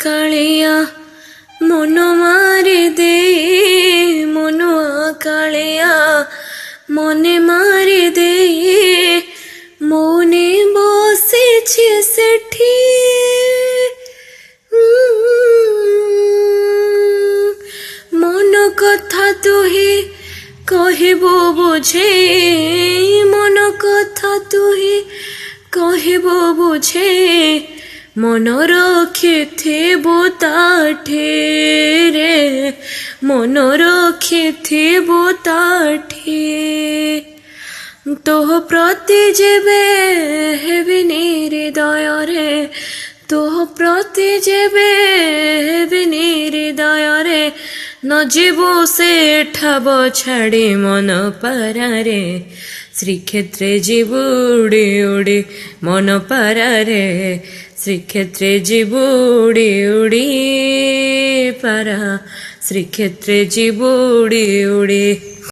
কাଳିয়া মন মারি দে মনুয়া কালিয়া মনে মারি দে মনে বসেছি সেঠি মন কথা তুহি কহিব বুঝে মন কথা তুহি কহিব বুঝে মন রখিথিব তাঠে রে মন রখিথিব তাঠে তোহ প্রতি যেবে হেবিনি হৃদয়রে তোহ প্রতি যেবে হেবিনি হৃদয়রে ন ଯିବୁ ସେଠାବ ଛାଡ଼ି ମନ ପାରାରେ ଶ୍ରୀକ୍ଷେତ୍ରେ ଯିବୁ ଉଡ଼ି ଉଡ଼ି ମନ ପାରାରେ ଶ୍ରୀକ୍ଷେତ୍ରେ ଯିବୁ ଉଡ଼ି ଉଡ଼ି ପାରା ଶ୍ରୀକ୍ଷେତ୍ରେ ଯିବୁ ଉଡ଼ି ଉଡ଼ି